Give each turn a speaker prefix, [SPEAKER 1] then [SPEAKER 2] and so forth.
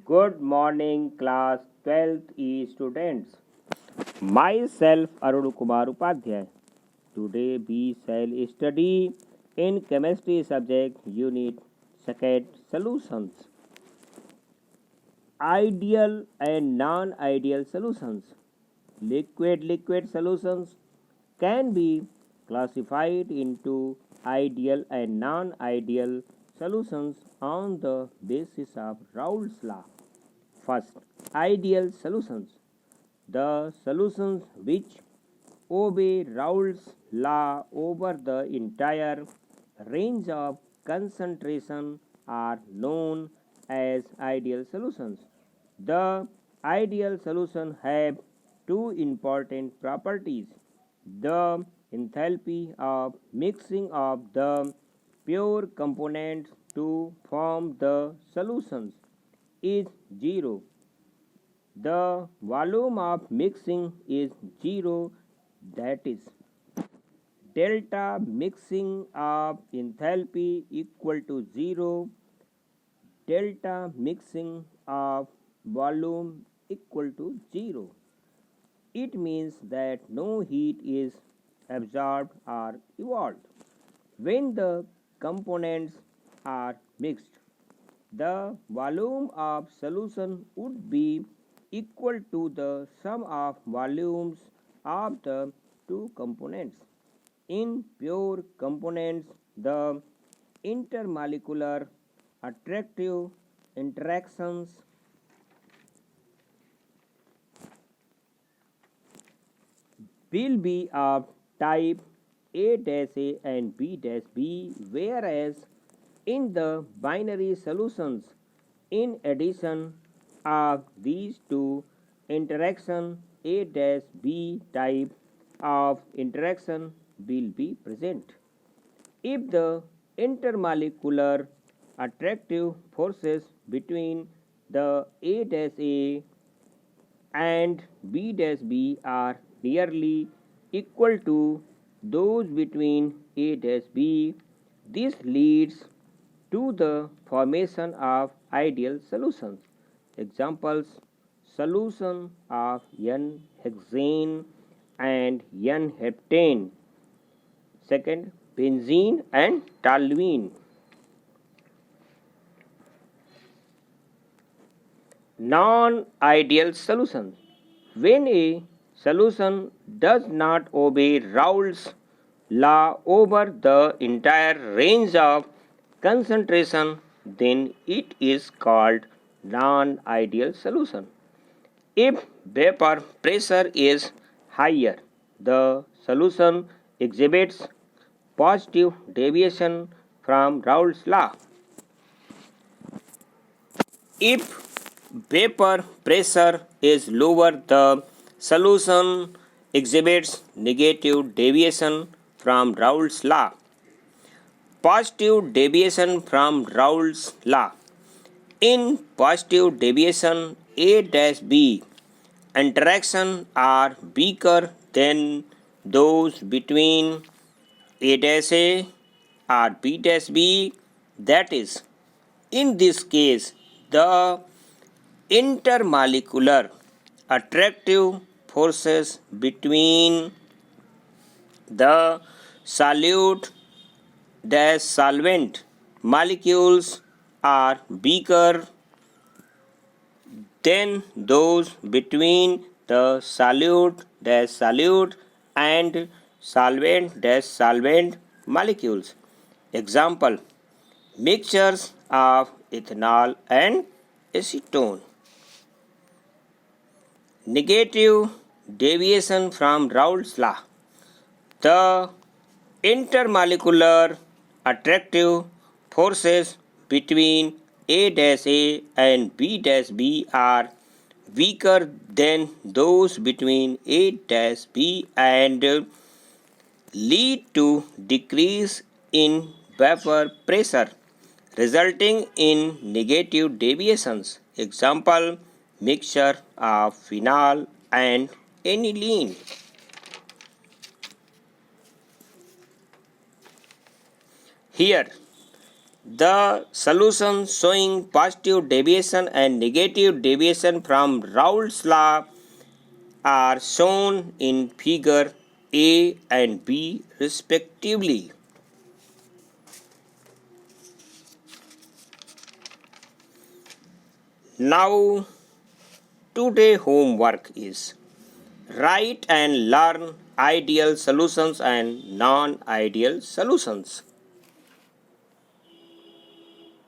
[SPEAKER 1] Good morning, class 12th E students. Myself Arun Kumar Upadhyay. Today we shall study in chemistry subject unit second solutions. Ideal and non-ideal solutions. Liquid solutions can be classified into ideal and non-ideal solutions on the basis of Raoult's law. First, ideal solutions. The solutions which obey Raoult's law over the entire range of concentration are known as ideal solutions. The ideal solution have two important properties. The enthalpy of mixing of the pure components to form the solutions is zero. The volume of mixing is zero, that is delta mixing of enthalpy equal to zero, delta mixing of volume equal to zero. It means that no heat is absorbed or evolved when the components are mixed. The volume of solution would be equal to the sum of volumes of the two components. In pure components, the intermolecular attractive interactions will be of type A-A and B-B, whereas in the binary solutions, in addition of these two interaction, A-B type of interaction will be present. If the intermolecular attractive forces between the A-A and B-B are nearly equal to those between A-B, this leads to the formation of ideal solutions. Examples: solution of N-hexane and N-heptane. Second, benzene and toluene. Non-ideal solution. When a solution does not obey Raoult's law over the entire range of concentration, then it is called non-ideal solution. If vapor pressure is higher, the solution exhibits positive deviation from Raoult's law. If vapor pressure is lower, the solution exhibits negative deviation from Raoult's law. Positive deviation from Raoult's law. In positive deviation, A-B interactions are weaker than those between A-A or B-B. That is, in this case, the intermolecular attractive forces between the solute solvent molecules are weaker than those between the solute and solvent molecules. Example: mixtures of ethanol and acetone. Negative deviation from Raoult's law. The intermolecular attractive forces between A-A and B-B are weaker than those between A-B and lead to decrease in vapor pressure, resulting in negative deviations. Example: mixture of phenol and aniline. Here, The solutions showing positive deviation and negative deviation from Raoult's law are shown in figure A and B respectively. Now, today homework is write and learn ideal solutions and non-ideal solutions.